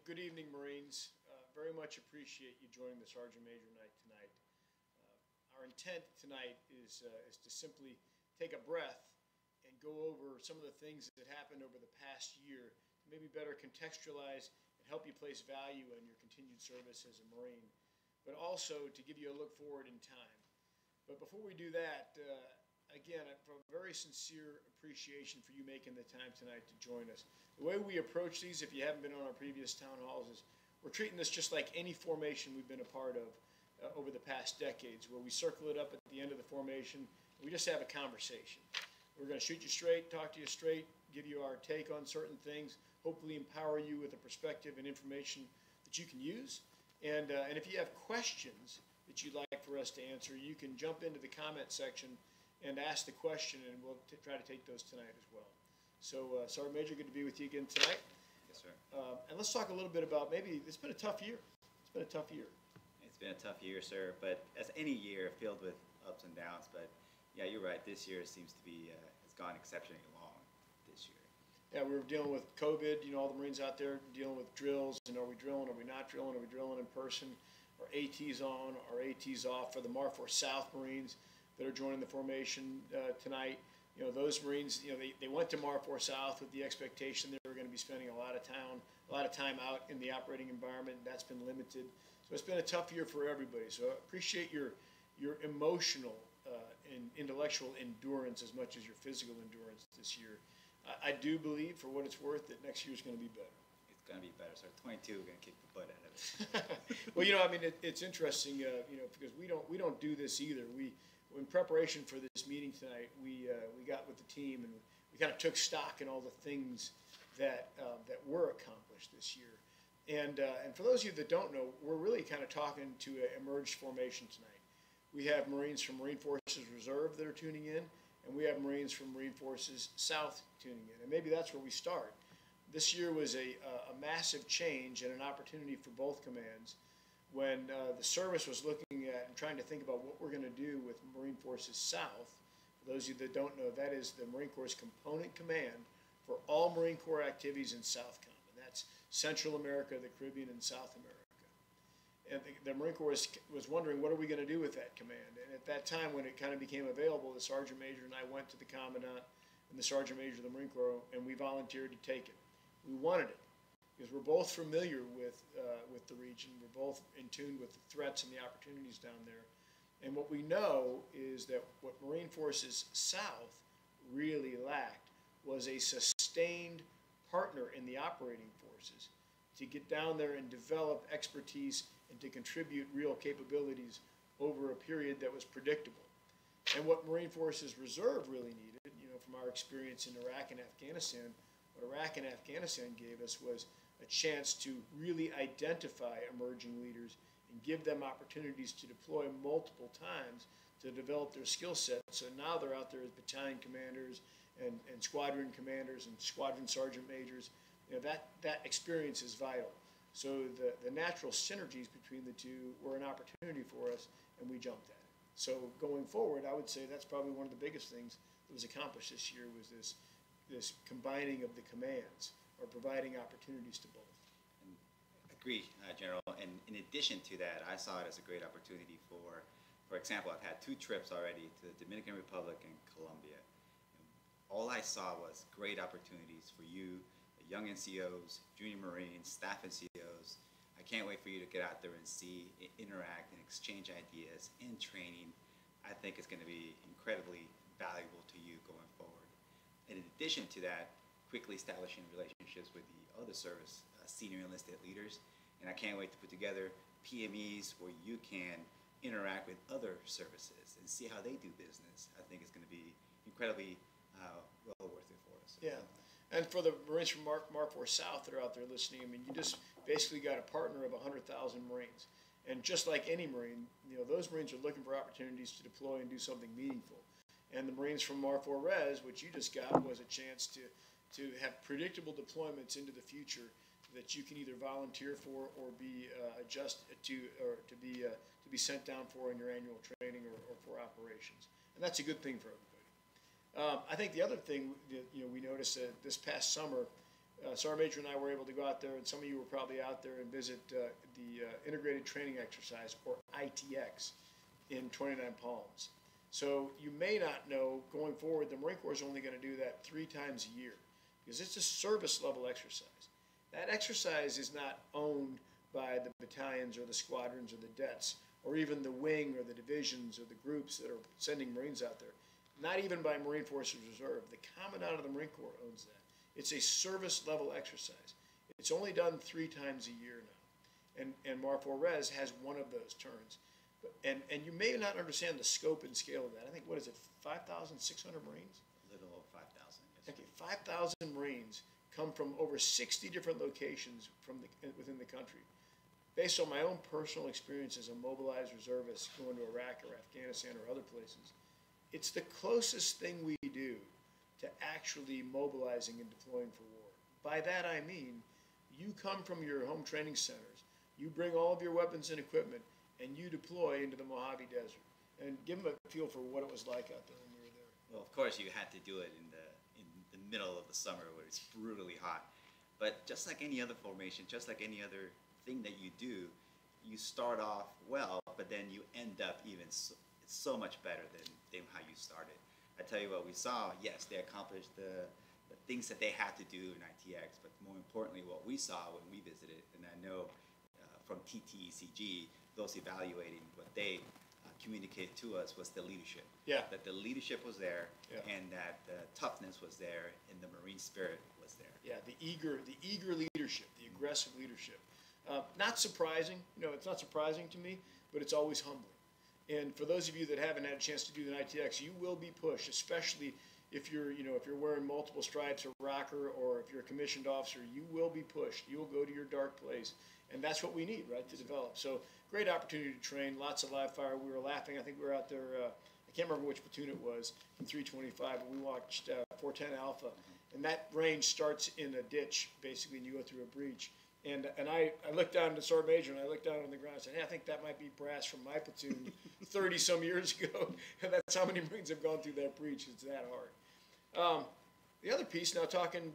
good evening, Marines. Very much appreciate you joining the Sergeant Major night tonight. Our intent tonight is to simply take a breath and go over some of the things that happened over the past year to maybe better contextualize and help you place value on your continued service as a Marine, but also to give you a look forward in time. But before we do that, again, for a very sincere appreciation for you making the time tonight to join us. The way we approach these, if you haven't been on our previous town halls, is we're treating this just like any formation we've been a part of over the past decades, where we circle it up at the end of the formation, and we just have a conversation. We're going to shoot you straight, talk to you straight, give you our take on certain things, hopefully empower you with a perspective and information that you can use. And if you have questions that you'd like for us to answer, you can jump into the comment section and ask the question, and we'll try to take those tonight as well. So, Sergeant Major, good to be with you again tonight. Yes, sir. And let's talk a little bit about maybe, it's been a tough year. It's been a tough year. It's been a tough year, sir, but as any year, filled with ups and downs. But yeah, you're right, this year seems to be, has gone exceptionally long this year. Yeah, we were dealing with COVID, all the Marines out there dealing with drills, and are we drilling, are we not drilling, are we drilling in person, are ATs on, are ATs off for the MARFORSOUTH Marines that are joining the formation tonight. Those Marines, they went to MARFORSOUTH with the expectation they were going to be spending a lot of time out in the operating environment, and that's been limited. So it's been a tough year for everybody. So I appreciate your emotional and intellectual endurance as much as your physical endurance this year. I do believe, for what it's worth, that next year is going to be better. It's going to be better. So 22, we're going to kick the butt out of it. Well, it's interesting, because we don't do this either. In preparation for this meeting tonight, we got with the team and we kind of took stock in all the things that were accomplished this year. And for those of you that don't know, we're really kind of talking to an emerged formation tonight. We have Marines from Marine Forces Reserve that are tuning in, and we have Marines from Marine Forces South tuning in. And maybe that's where we start. This year was a massive change and an opportunity for both commands when the service was looking at and trying to think about what we're going to do with Marine Forces South. For those of you that don't know, that is the Marine Corps' component command for all Marine Corps activities in SOUTHCOM. And that's Central America, the Caribbean, and South America. And the Marine Corps was wondering, what are we going to do with that command? And at that time, when it kind of became available, the Sergeant Major and I went to the Commandant and the Sergeant Major of the Marine Corps, and we volunteered to take it. We wanted it because we're both familiar with the region. We're both in tune with the threats and the opportunities down there. And what we know is that what Marine Forces South really lacked was a sustained partner in the operating forces to get down there and develop expertise and to contribute real capabilities over a period that was predictable. And what Marine Forces Reserve really needed, from our experience in Iraq and Afghanistan, what Iraq and Afghanistan gave us was a chance to really identify emerging leaders and give them opportunities to deploy multiple times to develop their skill set. So now they're out there as battalion commanders and squadron commanders and squadron sergeant majors. That experience is vital. So the natural synergies between the two were an opportunity for us, and we jumped at it. So going forward, I would say that's probably one of the biggest things that was accomplished this year, was this combining of the commands, or providing opportunities to both. And agree, General. And in addition to that, I saw it as a great opportunity for example, I've had 2 trips already to the Dominican Republic and Colombia. And all I saw was great opportunities for you, the young NCOs, junior Marines, staff NCOs. I can't wait for you to get out there and see, interact, and exchange ideas and training. I think it's going to be incredibly valuable to you going forward. And in addition to that, quickly establishing relationships with the other service senior enlisted leaders. And I can't wait to put together PMEs where you can interact with other services and see how they do business. I think it's going to be incredibly well worth it for us. Yeah. And for the Marines from MARFORSOUTH that are out there listening, you just basically got a partner of 100,000 Marines. And just like any Marine, those Marines are looking for opportunities to deploy and do something meaningful. And the Marines from MARFORRES, which you just got, was a chance to have predictable deployments into the future that you can either volunteer for or be adjusted to, or to be sent down for in your annual training or for operations. And that's a good thing for everybody. I think the other thing that we noticed this past summer, Sergeant Major and I were able to go out there, and some of you were probably out there and visit the Integrated Training Exercise, or ITX, in 29 Palms. So you may not know, going forward, the Marine Corps is only going to do that 3 times a year, because it's a service level exercise. That exercise is not owned by the battalions or the squadrons or the DETs, or even the wing or the divisions or the groups that are sending Marines out there. Not even by Marine Forces Reserve. The Commandant of the Marine Corps owns that. It's a service level exercise. It's only done 3 times a year now. And MARFORRES has one of those turns. And you may not understand the scope and scale of that. I think, what is it, 5,600 Marines? A little over 5,000, yes. Okay, 5,000 Marines come from over 60 different locations within the country. Based on my own personal experience as a mobilized reservist going to Iraq or Afghanistan or other places, it's the closest thing we do to actually mobilizing and deploying for war. By that I mean, you come from your home training centers, you bring all of your weapons and equipment, and you deploy into the Mojave Desert. And give them a feel for what it was like out there when we were there. Well, of course, you had to do it in the middle of the summer where it's brutally hot. But just like any other formation, just like any other thing that you do, you start off well, but then you end up even so much better than how you started. I tell you what, we saw, yes, they accomplished the things that they had to do in ITX, but more importantly, what we saw when we visited, and I know from TTECG, those evaluating what they communicated to us was the leadership. Yeah. That the leadership was there, yeah, and that the toughness was there, and the Marine spirit was there. Yeah, the eager leadership, the aggressive leadership. Not surprising, it's not surprising to me, but it's always humbling. And for those of you that haven't had a chance to do the ITX, you will be pushed, especially if you're wearing multiple stripes or rocker, or if you're a commissioned officer, you will be pushed. You will go to your dark place, and that's what we need, right, to develop. So great opportunity to train, lots of live fire. We were laughing. I think we were out there. I can't remember which platoon it was from 325, but we watched 410 Alpha, and that range starts in a ditch, basically, and you go through a breach. And I looked down to Sergeant Major, and I looked down on the ground and said, hey, I think that might be brass from my platoon 30-some years ago. And that's how many Marines have gone through that breach. It's that hard. The other piece, now talking,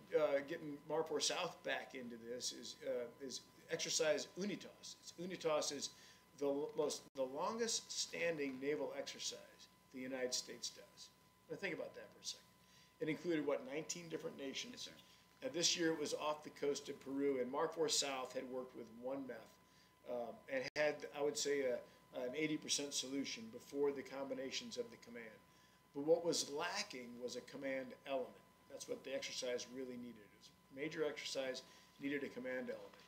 getting MARFORSOUTH back into this, is exercise Unitas. Unitas is the longest standing naval exercise the United States does. Now think about that for a second. It included, 19 different nations? Yes, sir. This year it was off the coast of Peru, and MARFORSOUTH had worked with one MEF and had, I would say, an 80% solution before the combinations of the command. But what was lacking was a command element. That's what the exercise really needed. It was a major exercise, needed a command element.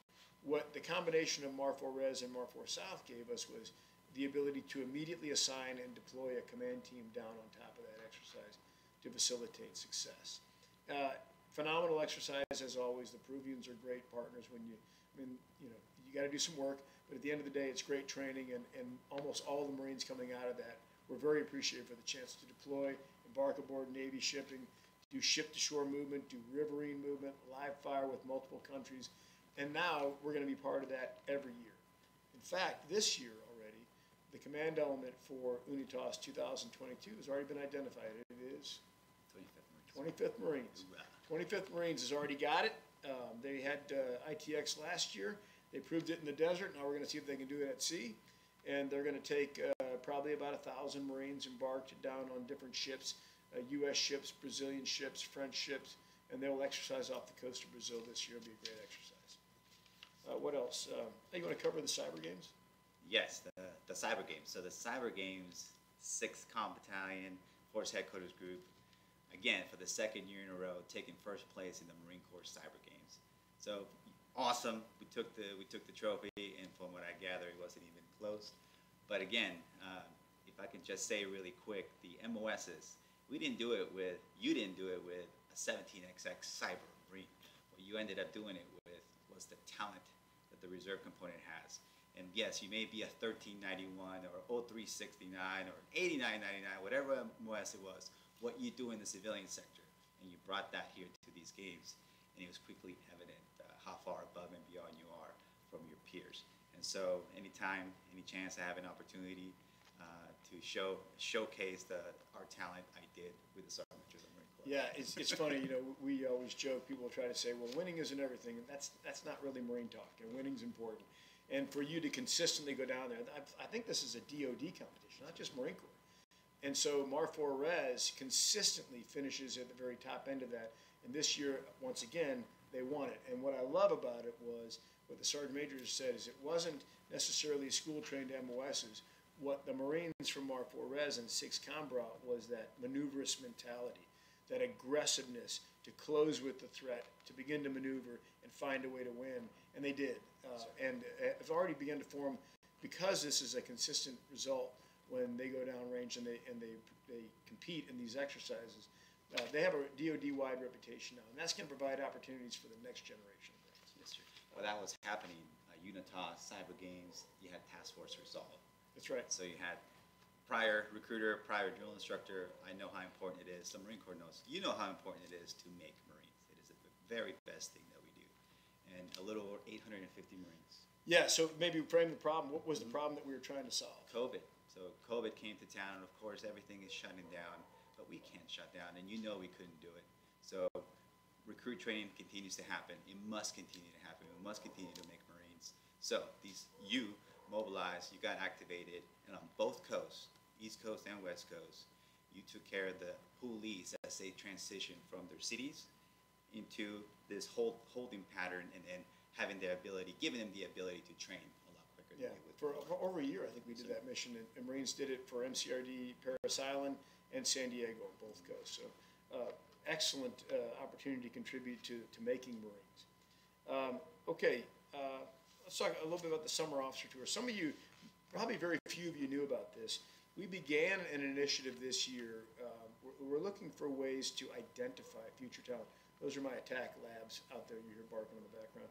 What the combination of MARFORRES and MARFORSOUTH gave us was the ability to immediately assign and deploy a command team down on top of that exercise to facilitate success. Phenomenal exercise, as always. The Peruvians are great partners. You got to do some work, but at the end of the day, it's great training, and almost all the Marines coming out of that were very appreciative for the chance to deploy, embark aboard Navy shipping, do ship-to-shore movement, do riverine movement, live fire with multiple countries, and now we're going to be part of that every year. In fact, this year already, the command element for Unitas 2022 has already been identified. It is 25th Marines. 25th Marines has already got it. They had ITX last year. They proved it in the desert. Now we're going to see if they can do it at sea. And they're going to take probably about 1,000 Marines embarked down on different ships, U.S. ships, Brazilian ships, French ships, and they will exercise off the coast of Brazil this year. It'll be a great exercise. What else? You want to cover the cyber games? Yes, the cyber games. So the cyber games, 6th Com Battalion, Force Headquarters Group, again, for the 2nd year in a row, taking first place in the Marine Corps Cyber Games. So awesome. We took the trophy, and from what I gather, it wasn't even close. But again, if I can just say really quick, the MOSs, you didn't do it with a 17XX Cyber Marine. What you ended up doing it with was the talent that the reserve component has. And yes, you may be a 1391 or 0369 or 8999, whatever MOS it was, what you do in the civilian sector, and you brought that here to these games, and it was quickly evident how far above and beyond you are from your peers. And so anytime, any chance I have an opportunity to showcase our talent, I did with the Sergeant Major of the Marine Corps. play. Yeah, it's funny, we always joke, people try to say, well, winning isn't everything, and that's not really Marine talk, and winning's important. And for you to consistently go down there, I think this is a DoD competition, not just Marine Corps. And so MARFORRES consistently finishes at the very top end of that, and this year, once again, they won it. And what I love about it was, what the Sergeant Major said, is it wasn't necessarily school-trained MOSs. What the Marines from MARFORRES and 6 Com brought was that maneuverist mentality, that aggressiveness to close with the threat, to begin to maneuver and find a way to win, and they did. And it's already begun to form, because this is a consistent result when they go downrange and they compete in these exercises. They have a DoD-wide reputation now, and that's going to provide opportunities for the next generation of Marines. Yes, sir. Well, that was happening. Unitas, Cyber Games, you had Task Force Resolve. That's right. So you had prior recruiter, prior drill instructor. I know how important it is. The Marine Corps knows. You know how important it is to make Marines. It is the very best thing that we do. And a little over 850 Marines. Yeah, so maybe frame the problem. What was the problem that we were trying to solve? COVID. So COVID came to town, and of course everything is shutting down, but we can't shut down, and we couldn't do it. So recruit training continues to happen. It must continue to happen. We must continue to make Marines. So you mobilized, you got activated, and on both coasts, East Coast and West Coast, you took care of the Hoolies as they transitioned from their cities into this holding pattern, and then giving them the ability to train a lot quicker. Yeah, for over a year, I think we did that mission, and Marines did it for MCRD, Paris Island, and San Diego on both coasts. So excellent opportunity to contribute to making Marines. Okay, let's talk a little bit about the Summer Officer Tour. Some of you, probably very few of you knew about this. We began an initiative this year. We're looking for ways to identify future talent. Those are my attack labs out there. You hear barking in the background.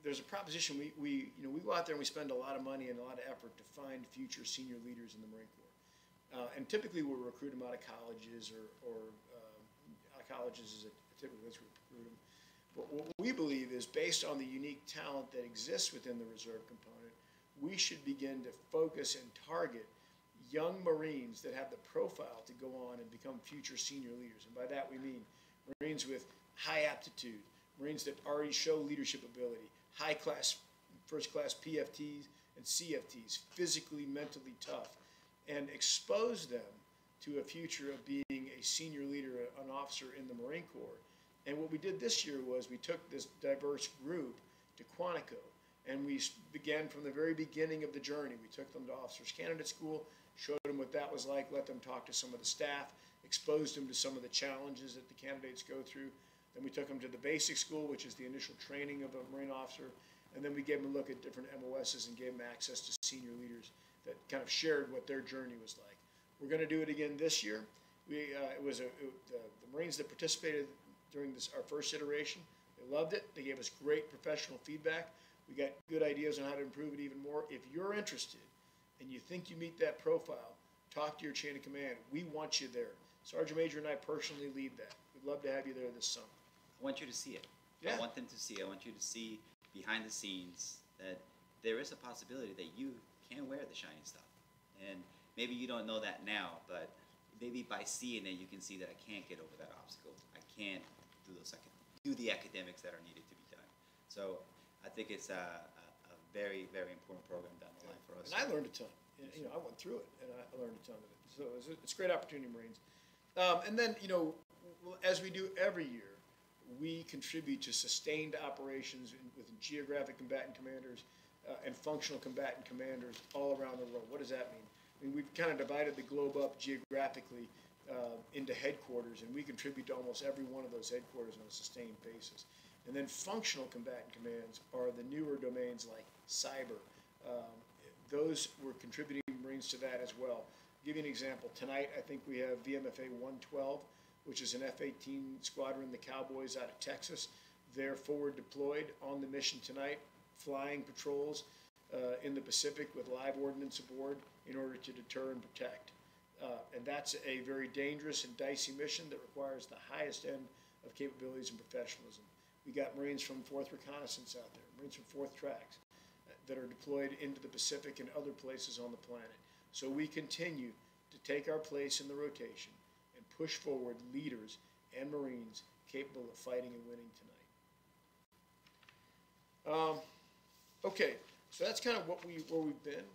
There's a proposition. We go out there and we spend a lot of money and a lot of effort to find future senior leaders in the Marine Corps. And typically we'll recruit them out of colleges or out of colleges is a typical place we recruit them. But what we believe is, based on the unique talent that exists within the reserve component, we should begin to focus and target young Marines that have the profile to go on and become future senior leaders. And by that we mean Marines with high aptitude, Marines that already show leadership ability, high class, first class PFTs and CFTs, physically, mentally tough, and expose them to a future of being a senior leader, an officer in the Marine Corps. And what we did this year was we took this diverse group to Quantico, and we began from the very beginning of the journey. We took them to Officers Candidate School, showed them what that was like, let them talk to some of the staff, exposed them to some of the challenges that the candidates go through. Then we took them to the basic school, which is the initial training of a Marine officer, and then we gave them a look at different MOSs and gave them access to senior leaders that kind of shared what their journey was like. We're going to do it again this year. The Marines that participated during our first iteration, they loved it. They gave us great professional feedback. We got good ideas on how to improve it even more. If you're interested and you think you meet that profile, talk to your chain of command. We want you there. Sergeant Major and I personally lead that. We'd love to have you there this summer. I want you to see it. Yeah. I want them to see it. I want you to see behind the scenes that there is a possibility that you can wear the shiny stuff. And maybe you don't know that now, but maybe by seeing it, you can see that I can't get over that obstacle. I can't do the academics that are needed to be done. So I think it's a very, very important program down the line for us. And I learned a ton. I went through it, and I learned a ton of it. So it's a great opportunity, Marines. And then, as we do every year, we contribute to sustained operations within geographic combatant commanders and functional combatant commanders all around the world. What does that mean? I mean, we've kind of divided the globe up geographically into headquarters, and we contribute to almost every one of those headquarters on a sustained basis. And then functional combatant commands are the newer domains like cyber. Those we're contributing Marines to that as well. I'll give you an example. Tonight, I think we have VMFA 112, which is an F-18 squadron, the Cowboys out of Texas. They're forward deployed on the mission tonight, flying patrols in the Pacific with live ordnance aboard in order to deter and protect. And that's a very dangerous and dicey mission that requires the highest end of capabilities and professionalism. We got Marines from 4th Reconnaissance out there, Marines from 4th Tracks that are deployed into the Pacific and other places on the planet. So we continue to take our place in the rotation and push forward leaders and Marines capable of fighting and winning tonight. Okay, so that's kind of where we've been,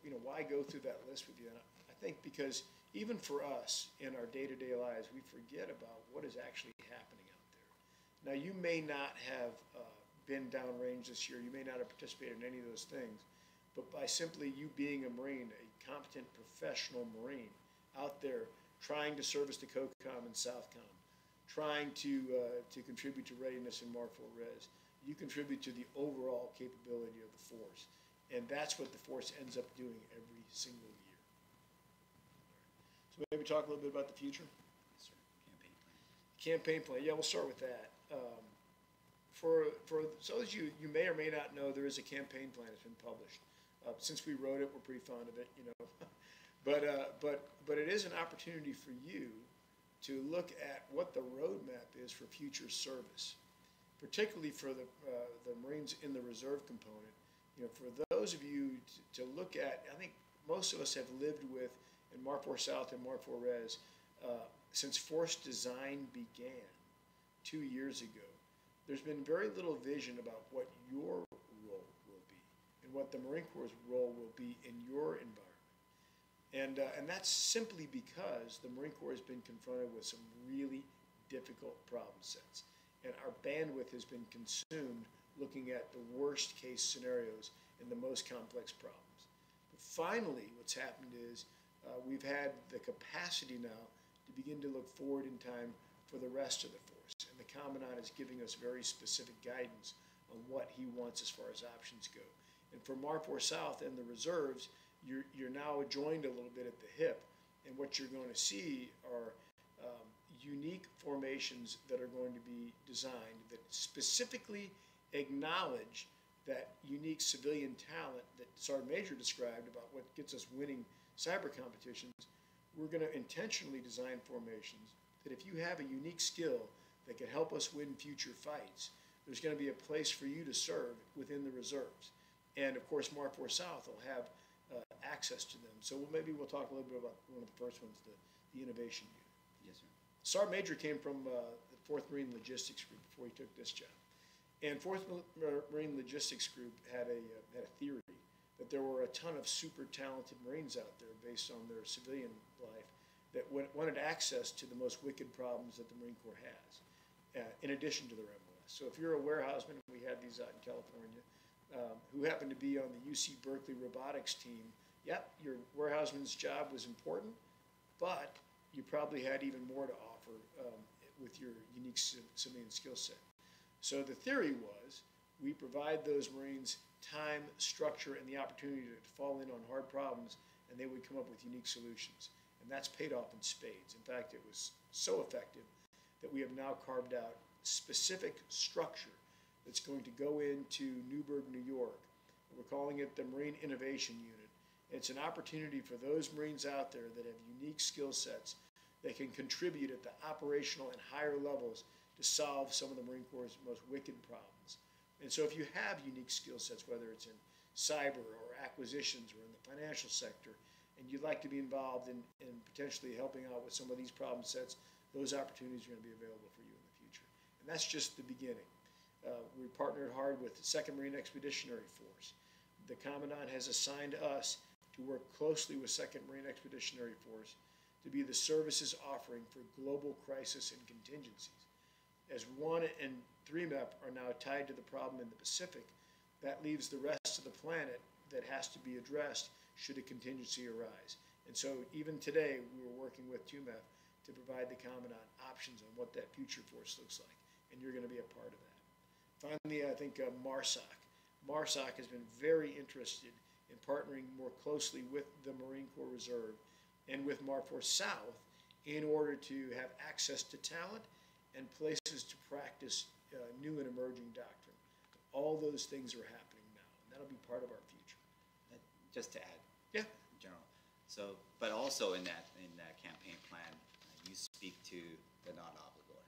and why go through that list with you. And I think because even for us in our day-to-day lives, we forget about what is actually happening out there. Now, you may not have been downrange this year, you may not have participated in any of those things, but by simply you being a Marine, a competent professional Marine out there trying to service the COCOM and SOUTHCOM, trying to contribute to Readiness and MARFORRES, you contribute to the overall capability of the force. And that's what the force ends up doing every single year. So maybe talk a little bit about the future. Yes, sir. Campaign plan. Campaign plan. Yeah, we'll start with that. For those of you may or may not know, there is a campaign plan that's been published. Since we wrote it, we're pretty fond of it, but it is an opportunity for you to look at what the roadmap is for future service, particularly for the Marines in the reserve component. For those of you to look at, I think most of us have lived with in MARFORSOUTH and MARFORRES since force design began 2 years ago. There's been very little vision about what your role will be and what the Marine Corps' role will be in your environment. And that's simply because the Marine Corps has been confronted with some really difficult problem sets. And our bandwidth has been consumed looking at the worst case scenarios and the most complex problems. But finally, what's happened is we've had the capacity now to begin to look forward in time for the rest of the force. And the Commandant is giving us very specific guidance on what he wants as far as options go. And for MARFORSOUTH and the reserves, you're now joined a little bit at the hip. And what you're going to see are unique formations that are going to be designed that specifically acknowledge that unique civilian talent that Sergeant Major described about what gets us winning cyber competitions. We're going to intentionally design formations that if you have a unique skill that can help us win future fights, there's going to be a place for you to serve within the reserves. And of course, MARFORSOUTH will have access to them. So maybe we'll talk a little bit about one of the first ones, the innovation unit. Yes, sir. Sergeant Major came from the 4th Marine Logistics Group before he took this job. And 4th Marine Logistics Group had a theory that there were a ton of super talented Marines out there based on their civilian life that wanted access to the most wicked problems that the Marine Corps has, in addition to their MLS. So if you're a warehouseman, we had these out in California, who happened to be on the UC Berkeley robotics team, yep, your warehouseman's job was important, but you probably had even more to offer with your unique civilian skill set. So the theory was we provide those Marines time, structure, and the opportunity to fall in on hard problems, and they would come up with unique solutions. And that's paid off in spades. In fact, it was so effective that we have now carved out specific structure that's going to go into Newburgh, New York. We're calling it the Marine Innovation Unit. It's an opportunity for those Marines out there that have unique skill sets that can contribute at the operational and higher levels to solve some of the Marine Corps' most wicked problems. And so if you have unique skill sets, whether it's in cyber or acquisitions or in the financial sector, and you'd like to be involved in potentially helping out with some of these problem sets, those opportunities are going to be available for you in the future. And that's just the beginning. We partnered hard with the 2nd Marine Expeditionary Force. The Commandant has assigned us to work closely with 2nd Marine Expeditionary Force to be the services offering for global crisis and contingencies. As 1 and 3 MEP are now tied to the problem in the Pacific, that leaves the rest of the planet that has to be addressed should a contingency arise. And so even today, we were working with 2 MEP to provide the Commandant options on what that future force looks like, and you're going to be a part of that. Finally, I think MARSOC. MARSOC has been very interested in partnering more closely with the Marine Corps Reserve and with MARFORSOUTH in order to have access to talent and places to practice new and emerging doctrine. All those things are happening now, and that'll be part of our future. Just to add, yeah, General. So, but also in that campaign plan, you speak to the non-obligor.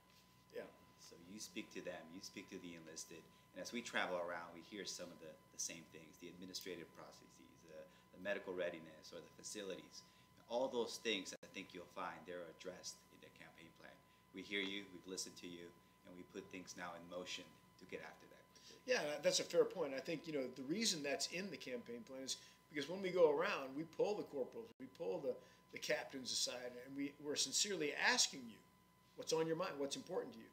Yeah. So you speak to them, you speak to the enlisted, and as we travel around, we hear some of the same things: the administrative processes, the medical readiness, or the facilities. all those things, I think you'll find they're addressed in the campaign plan. We hear you, we've listened to you, and we put things now in motion to get after that. Yeah, that's a fair point. I think, the reason that's in the campaign plan is because when we go around, we pull the corporals, we pull the captains aside, and we're sincerely asking you what's on your mind, what's important to you.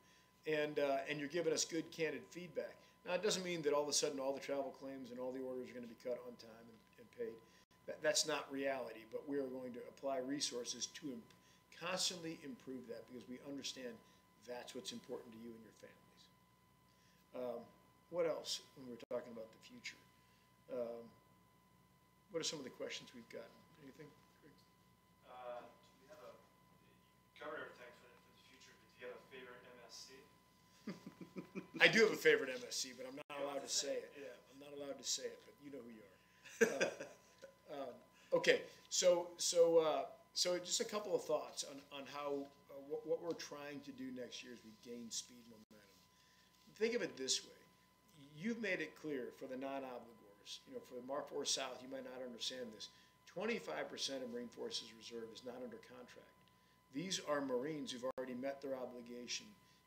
And you're giving us good, candid feedback. Now, it doesn't mean that all of a sudden all the travel claims and all the orders are going to be cut on time and paid. That's not reality, but we are going to apply resources to constantly improve that because we understand that's what's important to you and your families. What else when we're talking about the future? What are some of the questions we've gotten? Anything? Do we have you covered everything for the future, but do you have a favorite MSC? I do have a favorite MSC, but I'm not allowed to say it. Yeah, I'm not allowed to say it, but you know who you are. Okay, so just a couple of thoughts on how what we're trying to do next year as we gain speed momentum. Think of it this way: you've made it clear for the non-obligors. For the MARFORRES South, you might not understand this. 25% of Marine Forces Reserve is not under contract. These are Marines who've already met their obligation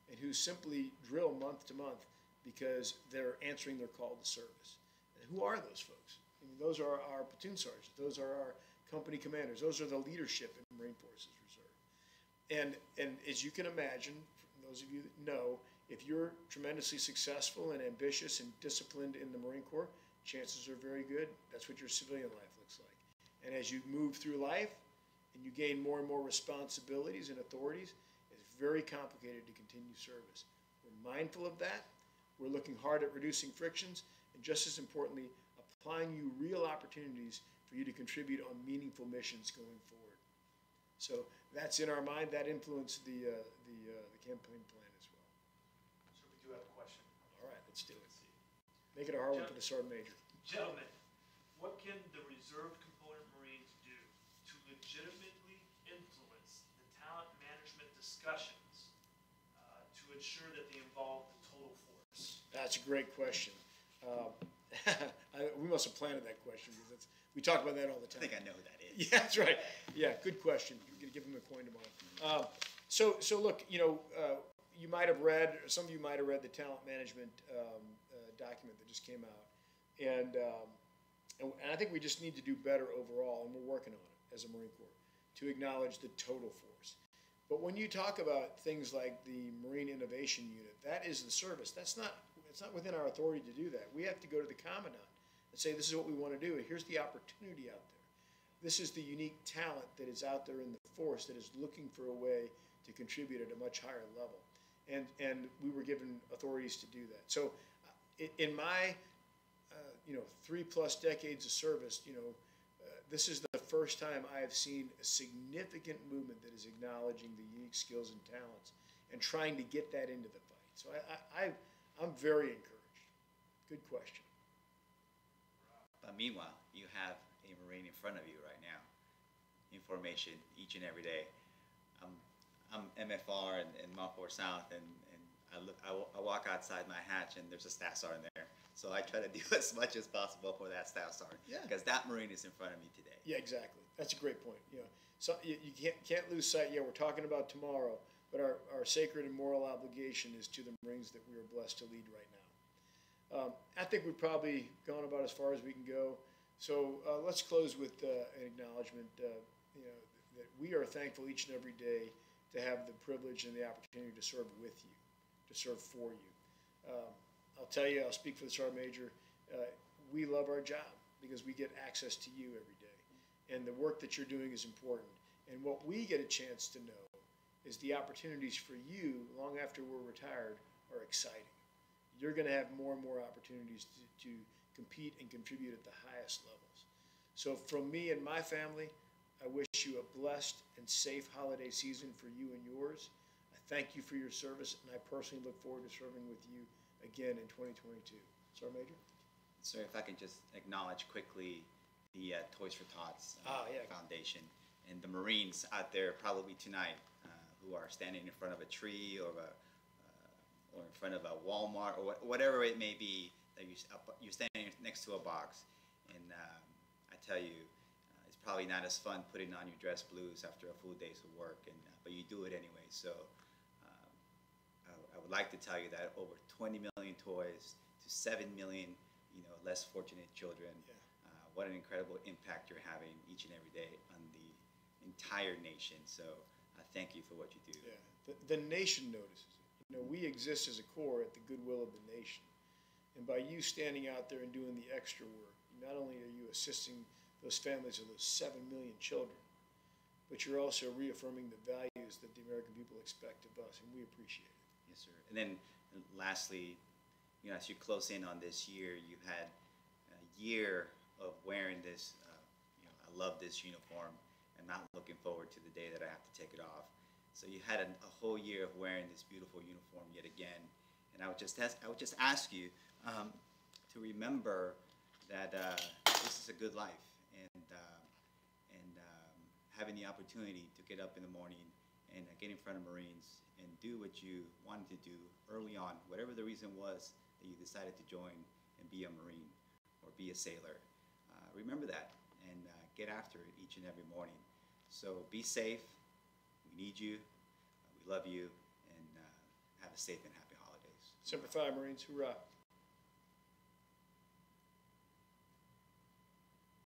and who simply drill month to month because they're answering their call to service. And who are those folks? Those are our platoon sergeants. Those are our company commanders. Those are the leadership in Marine Forces Reserve. And as you can imagine, for those of you that know, if you're tremendously successful and ambitious and disciplined in the Marine Corps, chances are very good that's what your civilian life looks like. And as you move through life and you gain more and more responsibilities and authorities, it's very complicated to continue service. We're mindful of that. We're looking hard at reducing frictions, and just as importantly, applying you real opportunities for you to contribute on meaningful missions going forward. So that's in our mind. That influenced the campaign plan as well. So we do have a question. All right, let's do it. Make it a hard one for the Sergeant Major. Gentlemen, what can the Reserve Component Marines do to legitimately influence the talent management discussions to ensure that they involve the total force? That's a great question. We must have planted that question because we talk about that all the time. I think I know who that is. Yeah, that's right. Yeah, good question. You're going to give him a coin tomorrow. So look, you might have read, or some of you might have read the talent management document that just came out, and I think we just need to do better overall, and we're working on it as a Marine Corps to acknowledge the total force. But when you talk about things like the Marine Innovation Unit, that is the service. It's not within our authority to do that. We have to go to the Commandant and say, this is what we want to do, and here's the opportunity out there. This is the unique talent that is out there in the force that is looking for a way to contribute at a much higher level. And we were given authorities to do that. So in my 3+ decades of service, this is the first time I have seen a significant movement that is acknowledging the unique skills and talents and trying to get that into the fight. So I'm very encouraged. Good question. But meanwhile, you have a Marine in front of you right now. Information each and every day. I'm MFR and MARFORRES South, and I walk outside my hatch, and there's a staff sergeant there. So I try to do as much as possible for that staff sergeant. Yeah. Because that Marine is in front of me today. Yeah, exactly. That's a great point. So you can't lose sight. Yeah, we're talking about tomorrow, but our sacred and moral obligation is to the Marines that we are blessed to lead right now. I think we've probably gone about as far as we can go. So let's close with an acknowledgement. That we are thankful each and every day to have the privilege and the opportunity to serve with you, to serve for you. I'll tell you, I'll speak for the Sergeant Major, we love our job because we get access to you every day. And the work that you're doing is important. And what we get a chance to know is the opportunities for you long after we're retired are exciting. You're going to have more and more opportunities to compete and contribute at the highest levels. So from me and my family, I wish you a blessed and safe holiday season for you and yours. I thank you for your service, and I personally look forward to serving with you again in 2022. Sergeant Major? Sir, if I can just acknowledge quickly the Toys for Tots Foundation and the Marines out there probably tonight who are standing in front of a tree or in front of a Walmart or whatever it may be that you're standing next to a box. And I tell you, it's probably not as fun putting on your dress blues after a full day's of work, but you do it anyway. So I would like to tell you that over 20 million toys to 7 million, less fortunate children. Yeah. What an incredible impact you're having each and every day on the entire nation. So thank you for what you do. Yeah, the nation notices it. We exist as a corps at the goodwill of the nation. And by you standing out there and doing the extra work, not only are you assisting those families of those 7 million children, but you're also reaffirming the values that the American people expect of us, and we appreciate it. Yes, sir. And then lastly, as you close in on this year, you've had a year of wearing this, I love this uniform and not looking forward to the day that I have to take it off. So you had a whole year of wearing this beautiful uniform yet again. And I would just ask you to remember that this is a good life, and having the opportunity to get up in the morning and get in front of Marines and do what you wanted to do early on, whatever the reason was that you decided to join and be a Marine or be a sailor. Remember that and get after it each and every morning. So be safe. We need you. We love you, and have a safe and happy holidays. Semper Fi, Marines, hoorah.